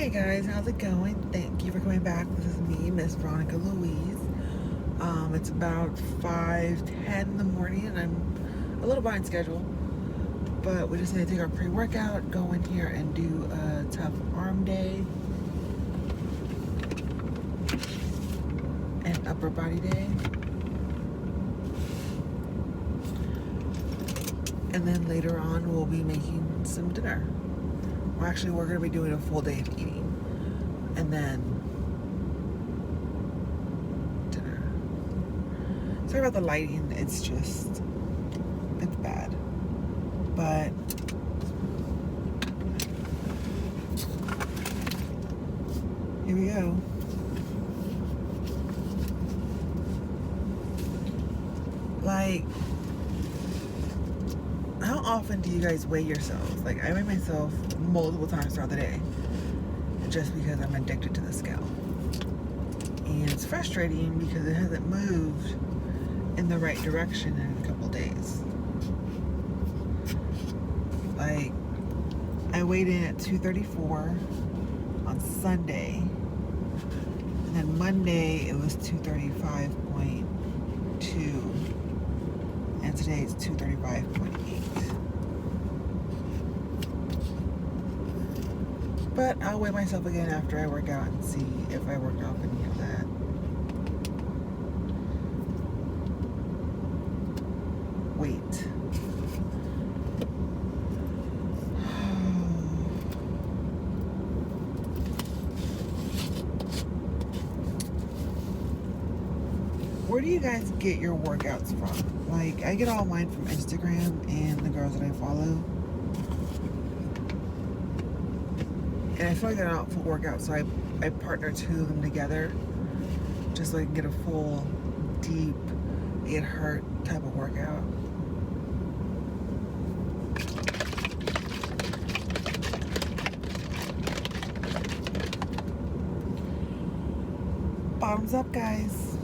Hey guys, how's it going? Thank you for coming back. This is me, Miss Veronica Louise. It's about 5:10 in the morning and I'm a little behind schedule, but we just need to take our pre-workout, go in here and do a tough arm day and upper body day. And then later on we'll be making some dinner. Well, actually, we're going to be doing a full day of eating and then dinner. Sorry about the lighting, it's bad. But here we go. Like, how often do you guys weigh yourselves? Like, I weigh myself multiple times throughout the day just because I'm addicted to the scale. And it's frustrating because it hasn't moved in the right direction in a couple days. Like, I weighed in at 234 on Sunday, and then Monday it was 235.2, and today it's 235.8. But I'll weigh myself again after I work out and see if I worked off any of that. Weight. Where do you guys get your workouts from? Like, I get all mine from Instagram and the girls that I follow. And I feel like they're not full workouts, so I partner two of them together just so I can get a full, deep, get hurt type of workout. Bottoms up, guys.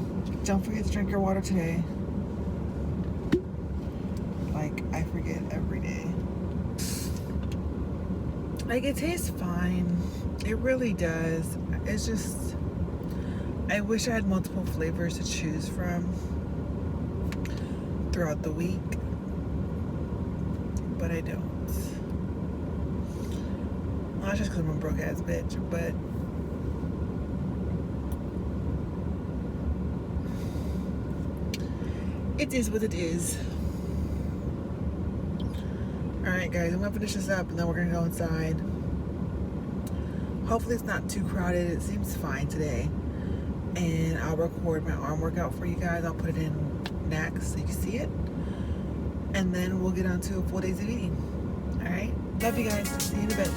Don't forget to drink your water today. Like, I forget every day. Like, it tastes fine. It really does. It's just, I wish I had multiple flavors to choose from throughout the week, but I don't. Well, that's just because I'm a broke ass bitch, but it is what it is. Alright guys, I'm gonna finish this up and then we're gonna go inside. Hopefully it's not too crowded. It seems fine today. And I'll record my arm workout for you guys. I'll put it in next so you can see it. And then we'll get on to 4 days of eating. Alright? Love you guys. See you in a bit.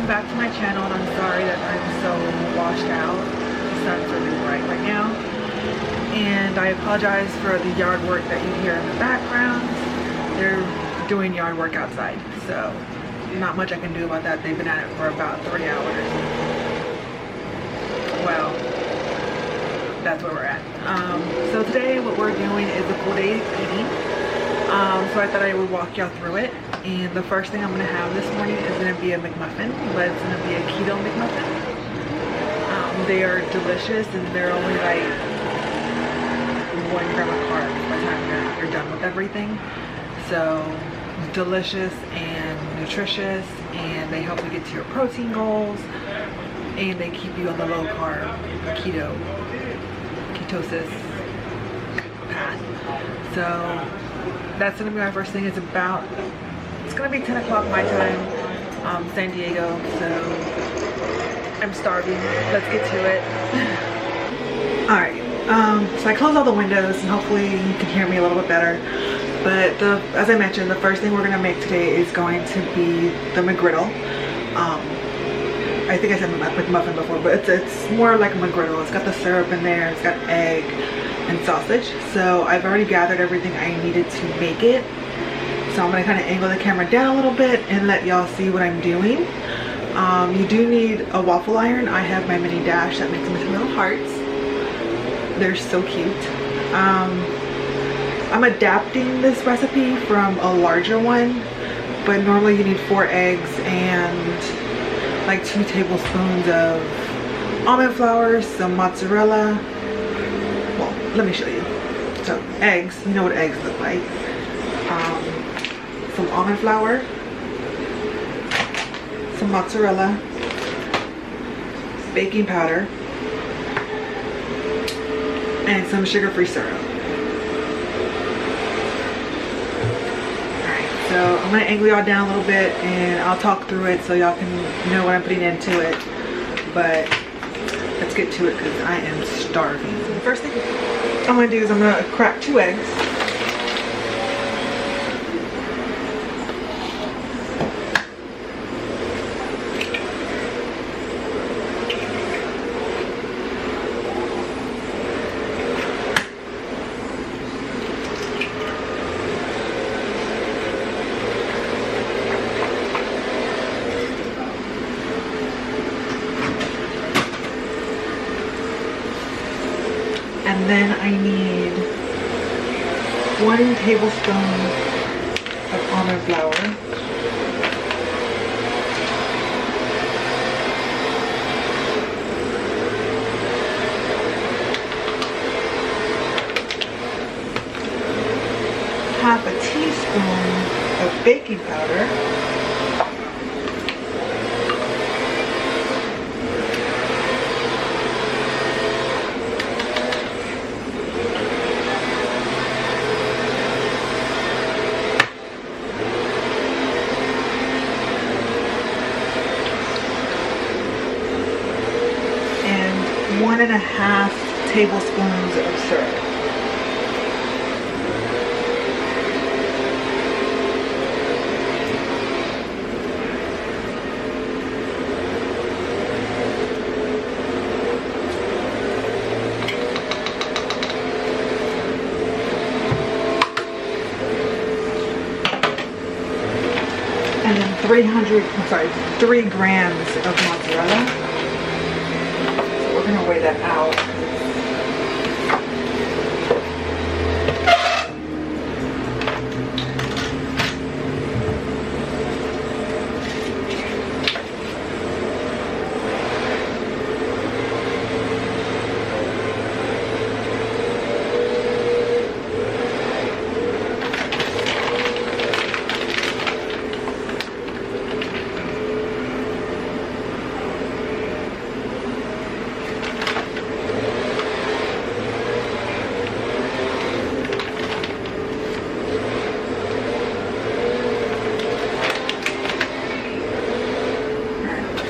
welcome back to my channel, and I'm sorry that I'm so washed out. The sun's really bright right now, and I apologize for the yard work that you hear in the background. They're doing yard work outside, so not much I can do about that. They've been at it for about 30 hours. Well, that's where we're at. So today what we're doing is a full day of eating. So I thought I would walk y'all through it. And the first thing I'm gonna have this morning is gonna be a McMuffin, but it's gonna be a keto McMuffin. They are delicious, and they're only like 1 gram of carbs by the time you're done with everything. So delicious and nutritious, and they help you get to your protein goals, and they keep you on the low carb ketosis path. So that's gonna be my first thing. It's gonna be 10 o'clock my time, San Diego, so I'm starving. Let's get to it. Alright, so I closed all the windows, and hopefully you can hear me a little bit better. But as I mentioned, the first thing we're gonna make today is going to be the McGriddle. I think I said McMuffin before, but it's more like a McGriddle. It's got the syrup in there, it's got egg and sausage. So I've already gathered everything I needed to make it. So I'm gonna kind of angle the camera down a little bit and let y'all see what I'm doing. You do need a waffle iron. I have my mini dash that makes them into little hearts. They're so cute. I'm adapting this recipe from a larger one, but normally you need 4 eggs and like 2 tablespoons of almond flour, some mozzarella. Well, let me show you. So eggs, you know what eggs look like. Some almond flour, some mozzarella, baking powder, and some sugar-free syrup. Alright, so I'm going to angle y'all down a little bit, and I'll talk through it so y'all can know what I'm putting into it. But let's get to it because I am starving. So the first thing I'm going to do is I'm going to crack 2 eggs. And then I need 1 tablespoon of almond flour, half a teaspoon of baking powder, and 1.5 tablespoons of syrup. And then 3 grams of mozzarella. We're gonna weigh that out.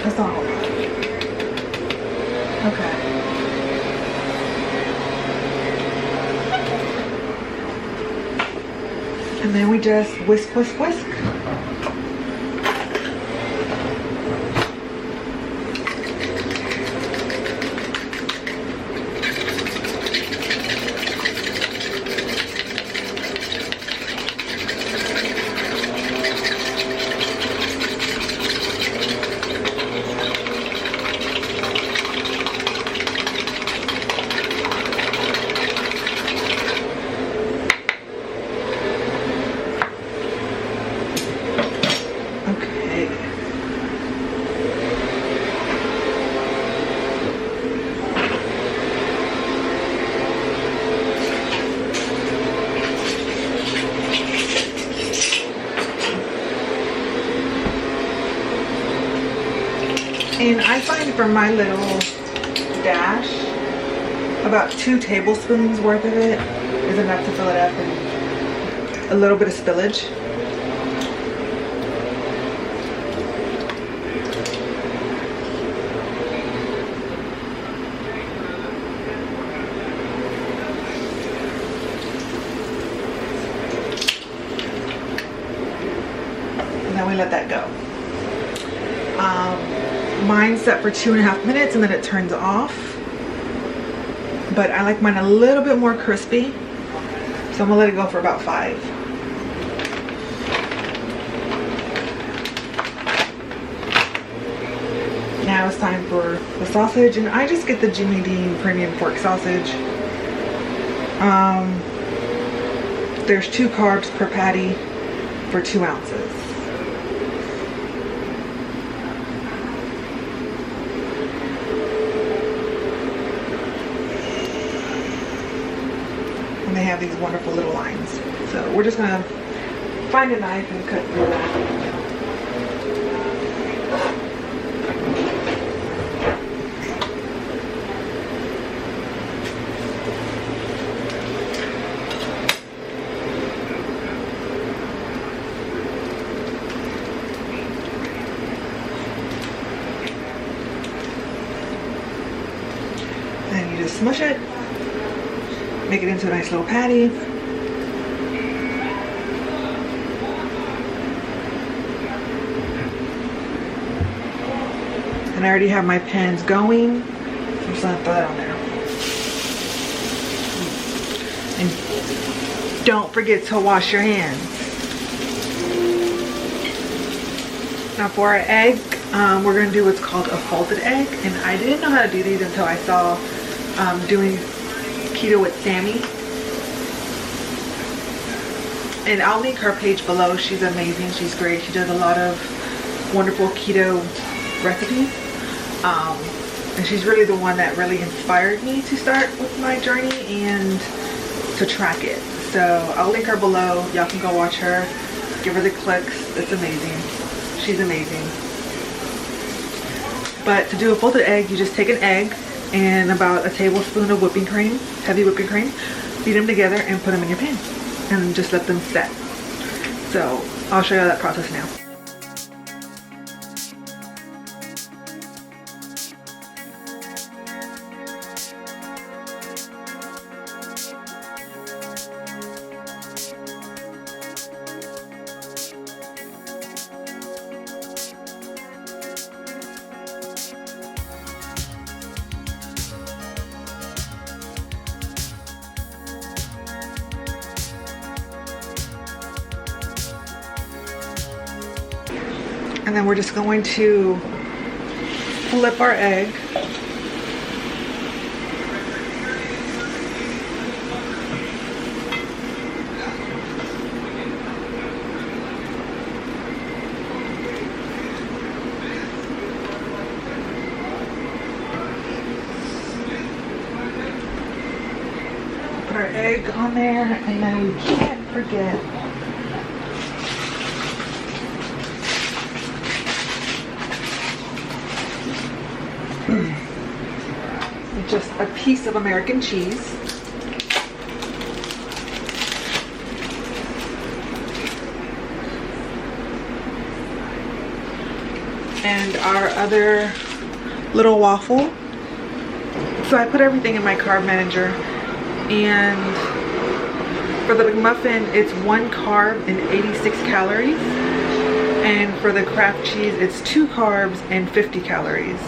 That's not a whole lot. Okay. And then we just whisk, whisk, whisk. And I find for my little dash, about 2 tablespoons worth of it is enough to fill it up, and a little bit of spillage. And then we let that go. Mine's set for 2.5 minutes and then it turns off. But I like mine a little bit more crispy, so I'm gonna let it go for about 5. Now it's time for the sausage, and I just get the Jimmy Dean premium pork sausage. There's 2 carbs per patty for 2 ounces. And they have these wonderful little lines. So we're just gonna find a knife and cut through that. And you just smush it. Make it into a nice little patty. And I already have my pans going. I'm just gonna throw that on there. And don't forget to wash your hands. Now for our egg, we're gonna do what's called a folded egg. And I didn't know how to do these until I saw doing Keto with Sammy, and I'll link her page below. She's amazing, she's great, she does a lot of wonderful keto recipes, and she's really the one that really inspired me to start with my journey and to track it. So I'll link her below, y'all can go watch her, give her the clicks. It's amazing, she's amazing. But to do a folded egg, you just take an egg and about a tablespoon of whipping cream, heavy whipping cream, beat them together and put them in your pan and just let them set. So I'll show you that process now. And then we're just going to flip our egg. Put our egg on there, and then we can't forget just a piece of American cheese. And our other little waffle. So I put everything in my carb manager, and for the McMuffin it's 1 carb and 86 calories, and for the Kraft cheese it's 2 carbs and 50 calories.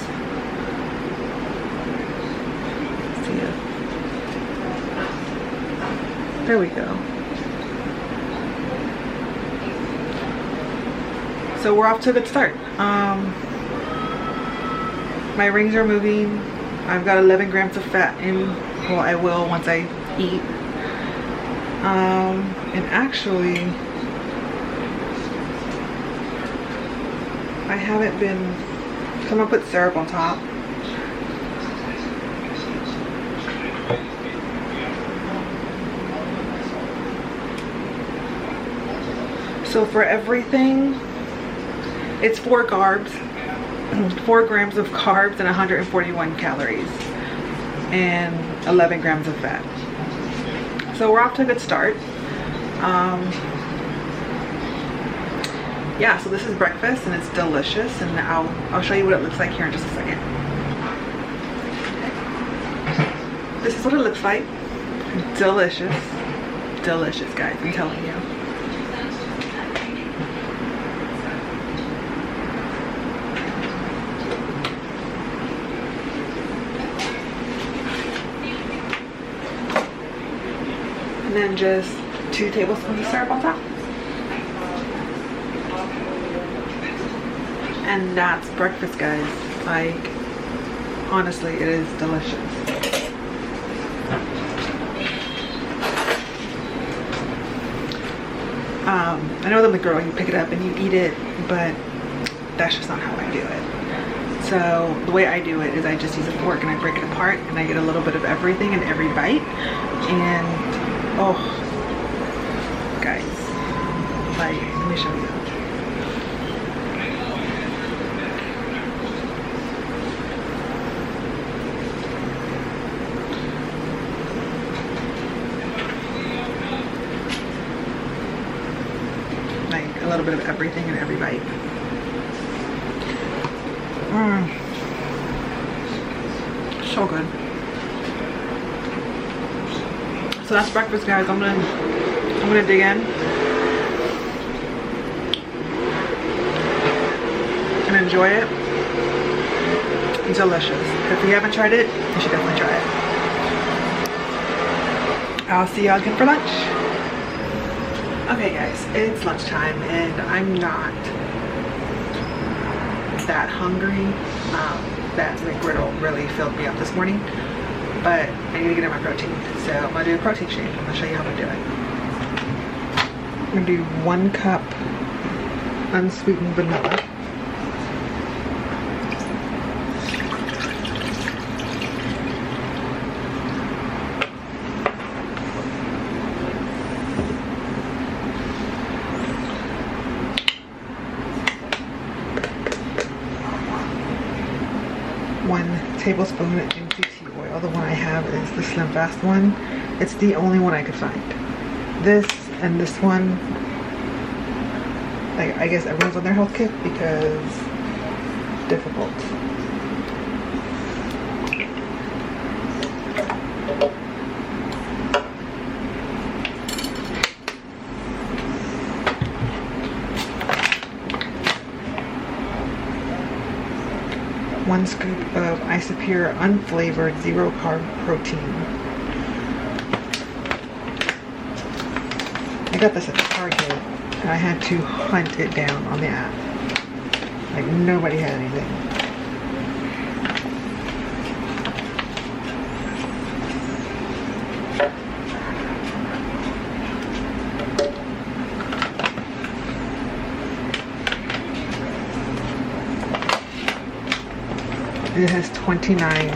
There we go. So we're off to a good start. My rings are moving. I've got 11 grams of fat in. Well, I will once I eat. And actually, I haven't been. I'm gonna put syrup on top. So for everything, it's 4 carbs, 4 grams of carbs and 141 calories and 11 grams of fat. So we're off to a good start. Yeah, so this is breakfast and it's delicious, and I'll show you what it looks like here in just a second. This is what it looks like. Delicious. Delicious, guys, I'm telling you. And then just 2 tablespoons of syrup on top. And that's breakfast, guys. Like, honestly, it is delicious. I know the McGriddle, you pick it up and you eat it, but that's just not how I do it. So the way I do it is I just use a fork and I break it apart and I get a little bit of everything in every bite. And oh, guys, like, let me show you. Like a little bit of everything in every bite. So good. So that's breakfast, guys. I'm gonna dig in and enjoy it. It's delicious. If you haven't tried it, you should definitely try it. I'll see y'all again for lunch. Okay, guys, it's lunchtime and I'm not that hungry. That McGriddle really filled me up this morning, but I need to get in my protein. So I'm gonna do a protein shake. I'm gonna show you how I'm gonna do it. I'm gonna do 1 cup unsweetened vanilla. Tablespoon MCT oil. The one I have is the Slim Fast one. It's the only one I could find. This and this one, like, I guess everyone's on their health kit because it's difficult. One scoop of Isopure unflavored 0-carb protein. I got this at Target and I had to hunt it down on the app. Like, nobody had anything. It has 29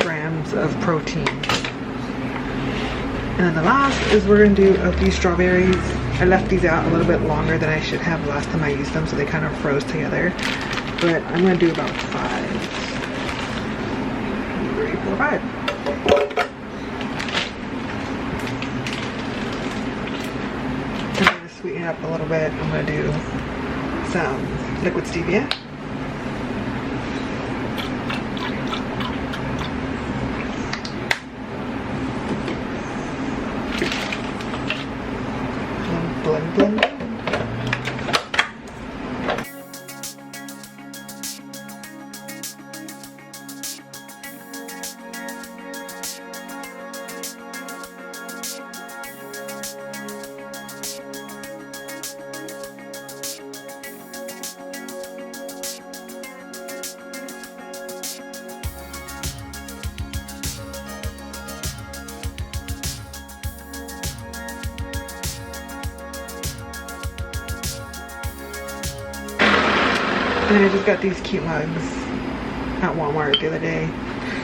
grams of protein. And then the last is we're going to do a few strawberries. I left these out a little bit longer than I should have last time I used them, so they kind of froze together. But I'm going to do about 5. 3, 4, 5. I'm going to sweeten it up a little bit. I'm going to do some liquid stevia. Blend, blend, blend. And then I just got these cute mugs at Walmart the other day.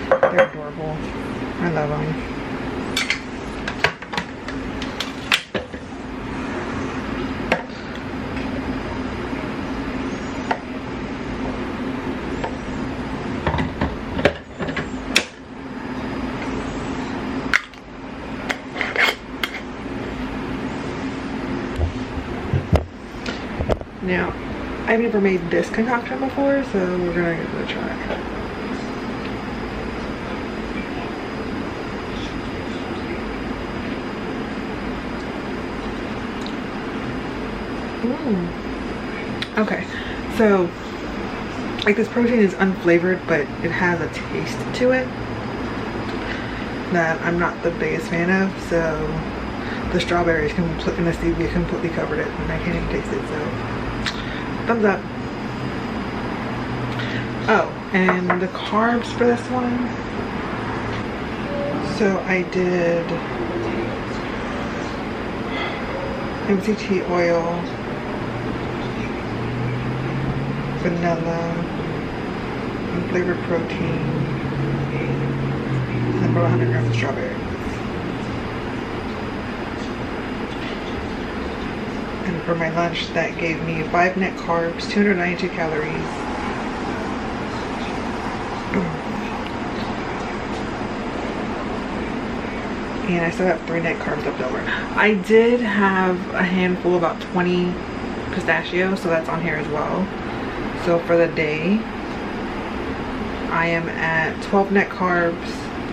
They're adorable. I love them. Now, I've never made this concoction before, so we're gonna give it a try. Okay, so like this protein is unflavored, but it has a taste to it that I'm not the biggest fan of. So the strawberries and the stevia completely covered it, and I can't even taste it. So thumbs up. Oh, and the carbs for this one. So I did MCT oil, vanilla, unflavored protein, and about 100 grams of strawberry. And for my lunch, that gave me 5 net carbs, 292 calories. And I still have 3 net carbs left over. I did have a handful, about 20 pistachios, so that's on here as well. So for the day, I am at 12 net carbs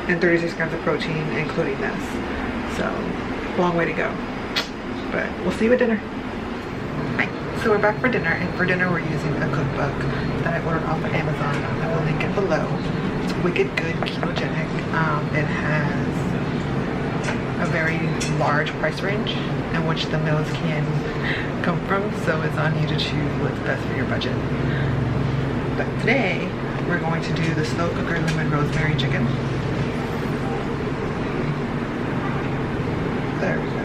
and 36 grams of protein, including this. So, long way to go. But we'll see you at dinner. Hi. So we're back for dinner, and for dinner we're using a cookbook that I ordered off of Amazon. I will link it below. It's wicked good, ketogenic. It has a very large price range in which the meals can come from, so it's on you to choose what's best for your budget. But today we're going to do the slow cooker lemon rosemary chicken. There we go.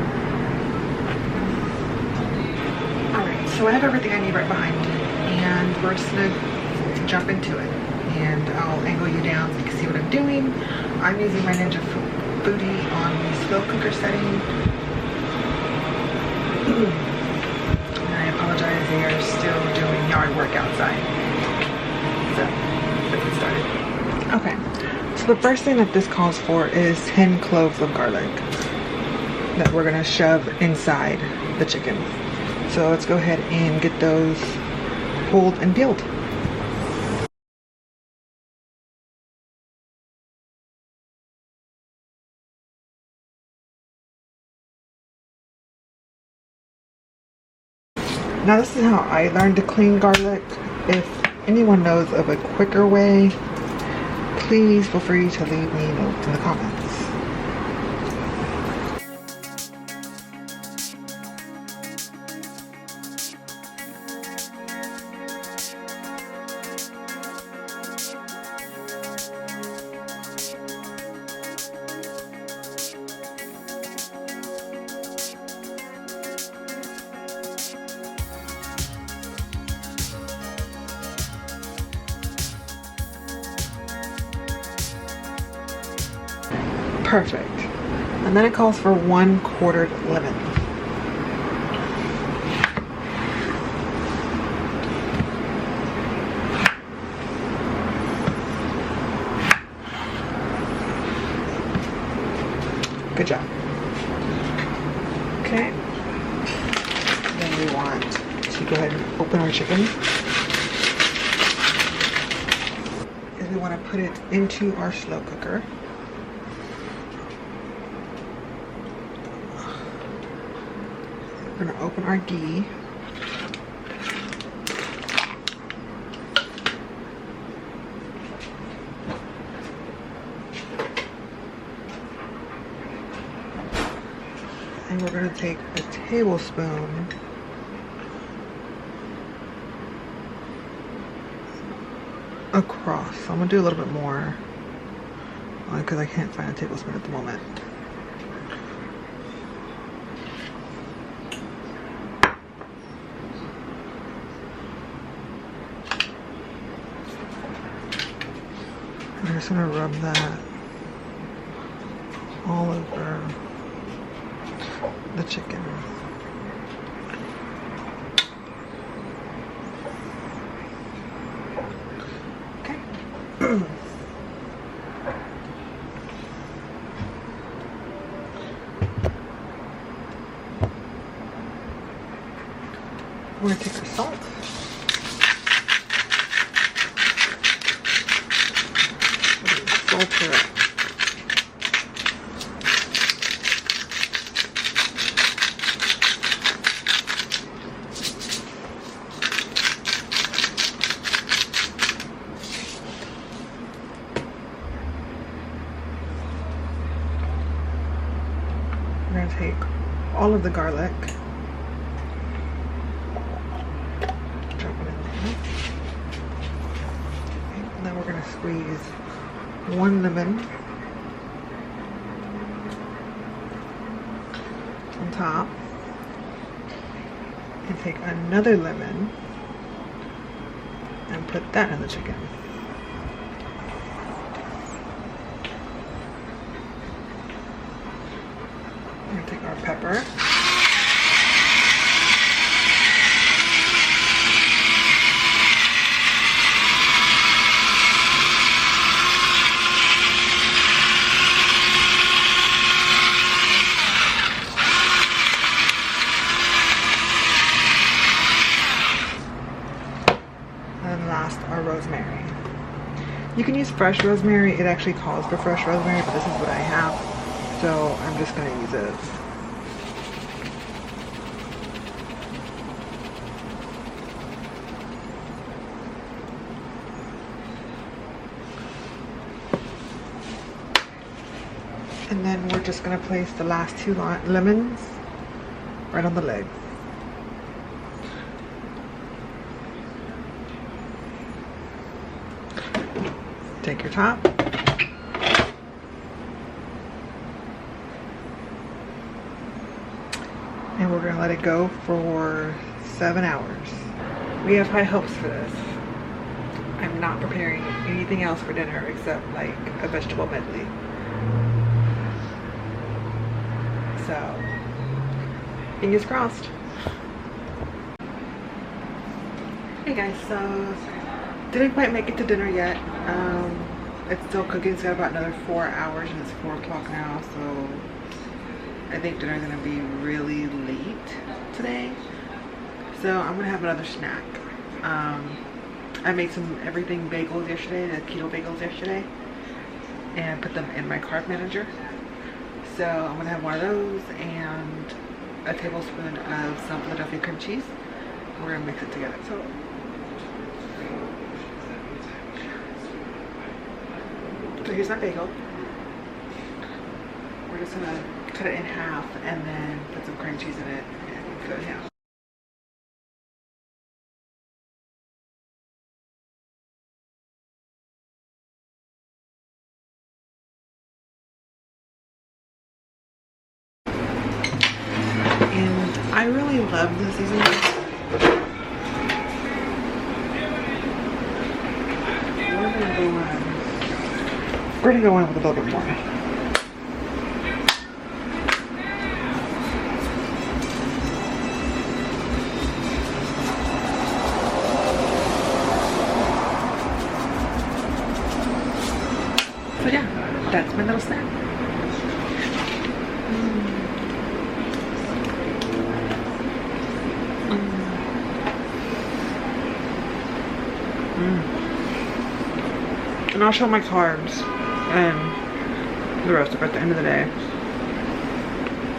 Alright, so I have everything I need right behind me, and we're just gonna jump into it. And I'll angle you down so you can see what I'm doing. I'm using my Ninja Foodie on the slow cooker setting. And I apologize, they are still doing yard work outside. So, let's get started. Okay, so the first thing that this calls for is 10 cloves of garlic that we're gonna shove inside the chicken. So let's go ahead and get those pulled and peeled. Now this is how I learned to clean garlic. If anyone knows of a quicker way, please feel free to leave me notes in the comments. Perfect. And then it calls for 1 quartered lemon. Good job. Okay. Then we want to go ahead and open our chicken. And we want to put it into our slow cooker. We're gonna open our ghee. And we're gonna take a tablespoon across. So I'm gonna do a little bit more because I can't find a tablespoon at the moment. I'm just gonna rub that all over the chicken. Okay. We're going to take our salt. Salt her up. We're going to take all of the garlic. Drop it in there. Okay, and then we're going to squeeze 1 lemon on top. And take another lemon and put that in the chicken. We're going to take our pepper. And last, our rosemary. You can use fresh rosemary. It actually calls for fresh rosemary, but this is what I have. So I'm just going to use it. And then we're just going to place the last 2 lemons right on the lid. Take your top. And we're going to let it go for 7 hours. We have high hopes for this. I'm not preparing anything else for dinner except like a vegetable medley. So, fingers crossed. Hey guys, so didn't quite make it to dinner yet. It's still cooking. It's got about another 4 hours and it's 4 o'clock now, so I think dinner's gonna be really late today. So I'm gonna have another snack. I made some everything bagels yesterday, the keto bagels yesterday, and put them in my carb manager. So I'm gonna have one of those and a tablespoon of some Philadelphia cream cheese. We're gonna mix it together. So here's my bagel. We're just gonna cut it in half and then put some cream cheese in it and cut it in half. And I really love the seasoning. We're gonna go in with a little bit more. So yeah, that's my little snack. And I'll show my carbs and the rest of it at the end of the day.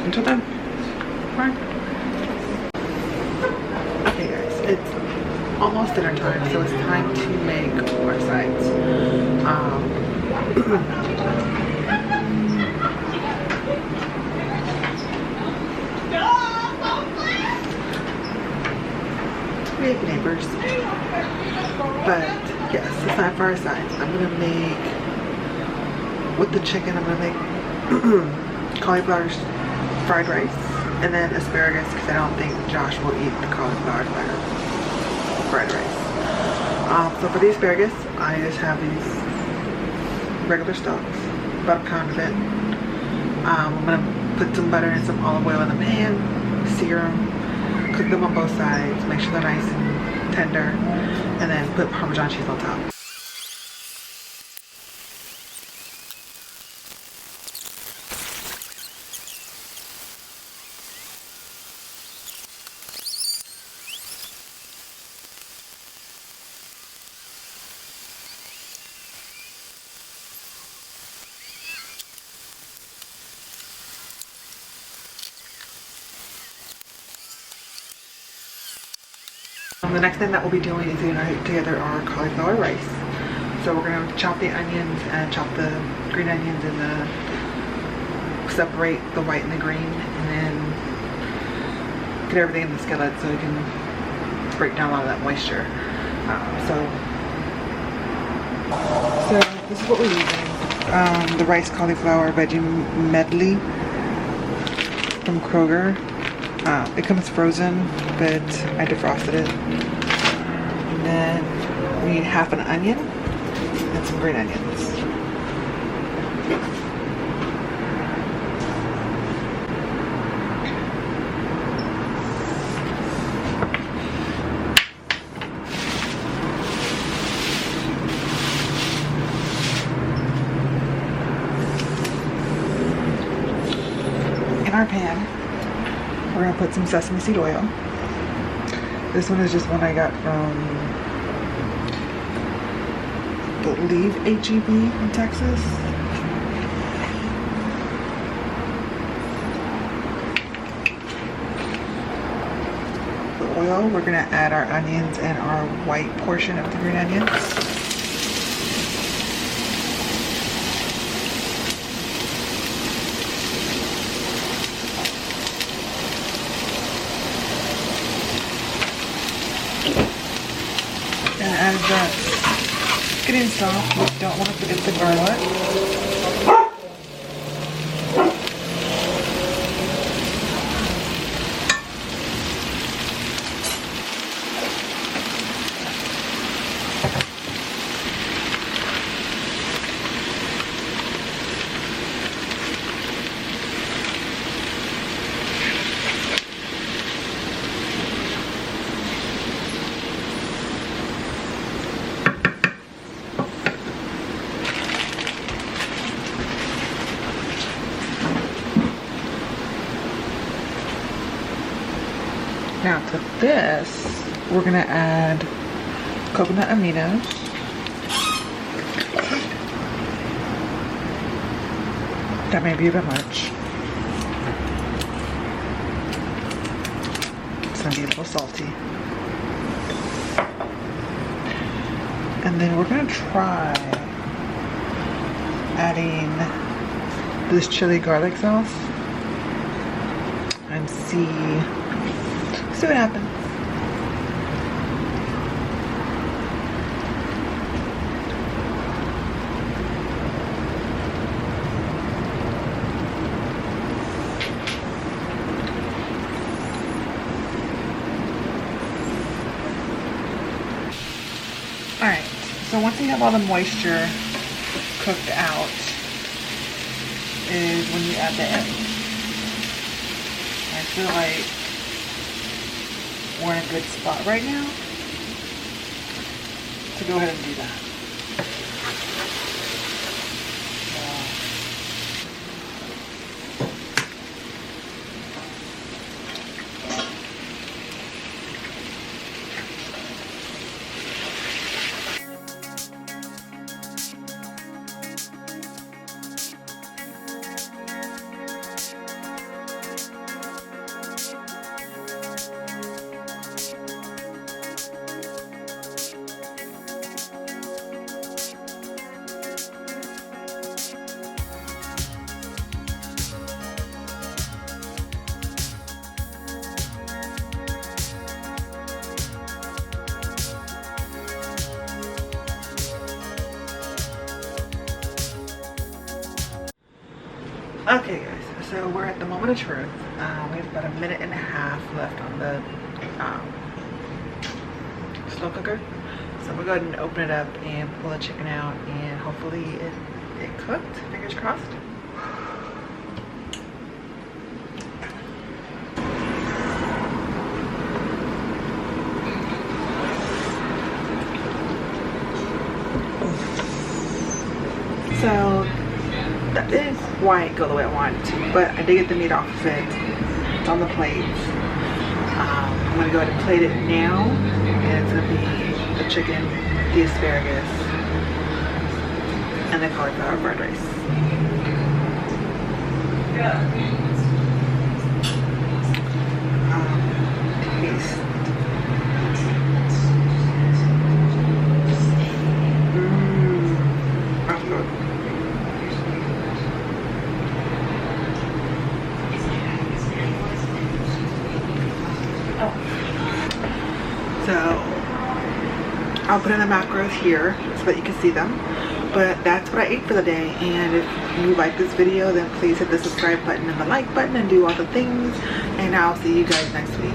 Until then, bye. Okay guys, it's almost dinner time, so it's time to make our sides. We have neighbors, but yes, it's time for our sides. I'm gonna make, with the chicken, I'm gonna make cauliflower fried rice and then asparagus, because I don't think Josh will eat the cauliflower fried rice. So for the asparagus, I just have these regular stalks, about a pound of it. I'm gonna put some butter and some olive oil in the pan, sear them, cook them on both sides, make sure they're nice and tender, and then put Parmesan cheese on top. The next thing that we'll be doing is putting together our cauliflower rice. So we're gonna chop the onions and chop the green onions and separate the white and the green, and then get everything in the skillet so we can break down a lot of that moisture. So this is what we're using. The rice cauliflower veggie medley from Kroger. It comes frozen, but I defrosted it. And then we need half an onion and some green onions. In our pan, we're gonna put some sesame seed oil. This one is just one I got from, I believe, HEB in Texas. The oil, we're gonna add our onions and our white portion of the green onions. And as that's getting soft, we don't want to forget the garlic. Now to this, we're gonna add coconut aminos. That may be a bit much. It's gonna be a little salty. And then we're gonna try adding this chili garlic sauce and see what happens. Alright, so once you have all the moisture cooked out is when you add the eggs. I feel like we're in a good spot right now to go ahead and do that. Okay guys, so we're at the moment of truth. We have about a minute and a half left on the slow cooker. So we'll go ahead and open it up and pull the chicken out, and hopefully it cooked, fingers crossed. So that didn't quite go the way I wanted to, but I did get the meat off of it. It's on the plate. I'm gonna go ahead and plate it now, and it's gonna be the chicken, the asparagus, and the cauliflower fried rice. Taste. I'll put in the macros here so that you can see them. But that's what I ate for the day, and if you like this video, then please hit the subscribe button and the like button and do all the things, and I'll see you guys next week.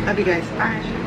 Love you guys. Bye.